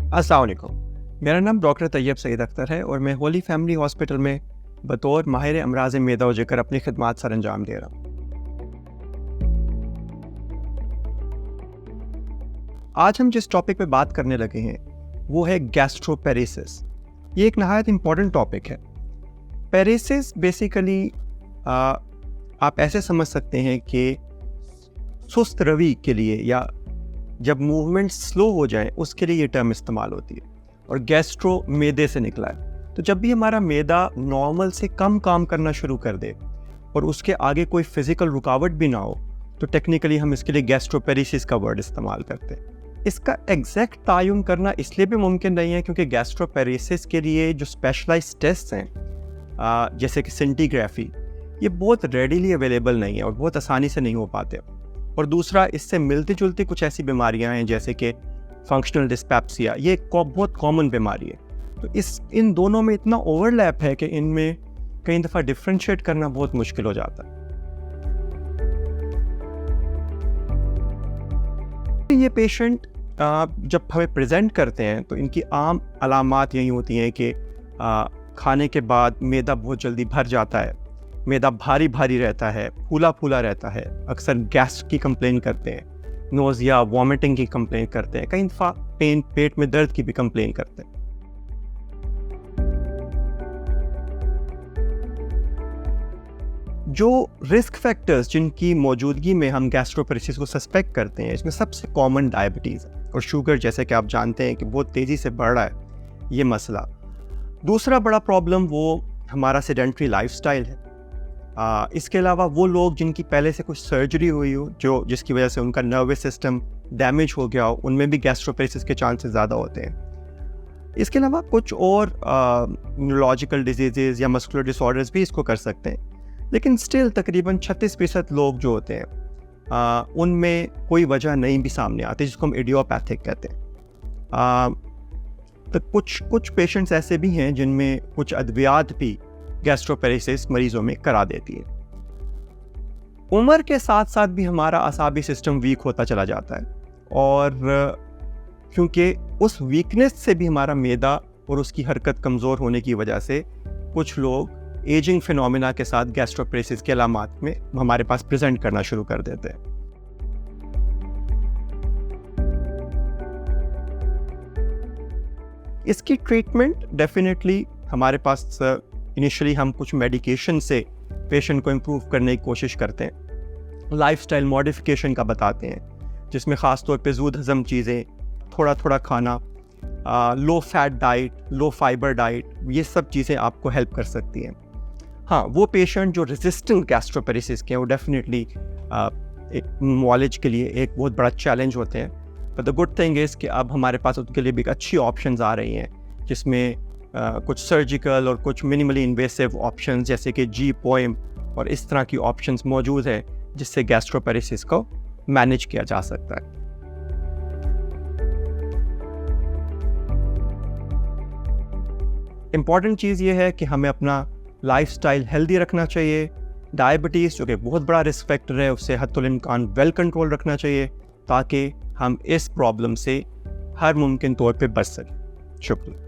अस्सलाम वालेकुम। मेरा नाम डॉक्टर तैयब सईद अख्तर है और मैं होली फैमिली हॉस्पिटल में बतौर माहिर अमराज मेदा व जिगर अपनी खिदमात सर अंजाम दे रहा हूँ। आज हम जिस टॉपिक पे बात करने लगे हैं वो है गैस्ट्रोपेरेसिस। ये एक नहायत इम्पॉर्टेंट टॉपिक है। पेरेसिस बेसिकली आप ऐसे समझ सकते हैं कि सुस्त रवि के लिए या जब मूवमेंट स्लो हो जाए उसके लिए ये टर्म इस्तेमाल होती है। और गैस्ट्रो मैदे से निकला है, तो जब भी हमारा मैदा नॉर्मल से कम काम करना शुरू कर दे और उसके आगे कोई फिजिकल रुकावट भी ना हो तो टेक्निकली हम इसके लिए गैस्ट्रोपेरेसिस का वर्ड इस्तेमाल करते हैं। इसका एग्जैक्ट तायुन करना इसलिए भी मुमकिन नहीं है क्योंकि गैस्ट्रोपेरेसिस के लिए जो स्पेशलाइज्ड टेस्ट हैं जैसे कि सेंटीग्राफी, ये बहुत रेडीली अवेलेबल नहीं है और बहुत आसानी से नहीं हो पाते। और दूसरा, इससे मिलती जुलती कुछ ऐसी बीमारियां हैं जैसे कि फंक्शनल डिस्पेप्सिया, ये बहुत कॉमन बीमारी है। तो इन दोनों में इतना ओवरलैप है कि इनमें कई दफ़ा डिफ्रेंशिएट करना बहुत मुश्किल हो जाता है। ये पेशेंट जब हमें प्रेजेंट करते हैं तो इनकी आम अलामात यही होती हैं कि खाने के बाद मैदा बहुत जल्दी भर जाता है, मैदा भारी भारी रहता है, फूला फूला रहता है, अक्सर गैस की कंप्लेन करते हैं, नोज़िया वॉमिटिंग की कंप्लेन करते हैं, कई दफ़ा पेट में दर्द की भी कंप्लेन करते हैं। जो रिस्क फैक्टर्स जिनकी मौजूदगी में हम गैस्ट्रोपेरेसिस को सस्पेक्ट करते हैं, इसमें सबसे कॉमन डायबिटीज़ और शुगर, जैसे कि आप जानते हैं कि बहुत तेज़ी से बढ़ रहा है ये मसला। दूसरा बड़ा प्रॉब्लम वो हमारा सेडेंटरी लाइफस्टाइल है। इसके अलावा वो लोग जिनकी पहले से कुछ सर्जरी हुई हो जिसकी वजह से उनका नर्वस सिस्टम डैमेज हो गया हो, उनमें भी गैस्ट्रोपेरेसिस के चांसेस ज़्यादा होते हैं। इसके अलावा कुछ और न्यूरोलॉजिकल डिजीज़ या मस्कुलर डिसऑर्डर्स भी इसको कर सकते हैं, लेकिन स्टिल तकरीबन 36% लोग जो होते हैं उनमें कोई वजह नहीं भी सामने आती, जिसको हम इडियोपैथिक कहते हैं। तो कुछ पेशेंट्स ऐसे भी हैं जिनमें कुछ अद्वियात भी गैस्ट्रोपेरेसिस मरीजों में करा देती है। उम्र के साथ साथ भी हमारा असाबी सिस्टम वीक होता चला जाता है और क्योंकि उस वीकनेस से भी हमारा मैदा और उसकी हरकत कमज़ोर होने की वजह से कुछ लोग एजिंग फिनोमिना के साथ गैस्ट्रोपेरेसिस के अलामात में हमारे पास प्रेजेंट करना शुरू कर देते हैं। इसकी ट्रीटमेंट डेफिनेटली हमारे पास इनिशियली हम कुछ मेडिकेशन से पेशेंट को इम्प्रूव करने की कोशिश करते हैं, लाइफस्टाइल मॉडिफिकेशन का बताते हैं, जिसमें ख़ास तौर पे ज़ूद हज़म चीज़ें, थोड़ा थोड़ा खाना, लो फैट डाइट, लो फाइबर डाइट, ये सब चीज़ें आपको हेल्प कर सकती हैं। हाँ, वो पेशेंट जो रेजिस्टेंट गैस्ट्रोपेरेसिस के हैं वो डेफिनेटली एक मुआलिज के लिए एक बहुत बड़ा चैलेंज होते हैं। But the good thing is कि अब हमारे पास उनके लिए भी अच्छी ऑप्शंस आ रही हैं, जिसमें कुछ सर्जिकल और कुछ मिनिमली इन्वेसिव ऑप्शंस जैसे कि जी-पोएम और इस तरह की ऑप्शंस मौजूद हैं जिससे गैस्ट्रोपेरेसिस को मैनेज किया जा सकता है। इम्पॉर्टेंट चीज़ ये है कि हमें अपना लाइफस्टाइल हेल्दी रखना चाहिए। डायबिटीज़ जो कि बहुत बड़ा रिस्क फैक्टर है, उससे हद्दुल इम्कान वेल कंट्रोल रखना चाहिए ताकि हम इस प्रॉब्लम से हर मुमकिन तौर पे बच सकें। शुक्रिया।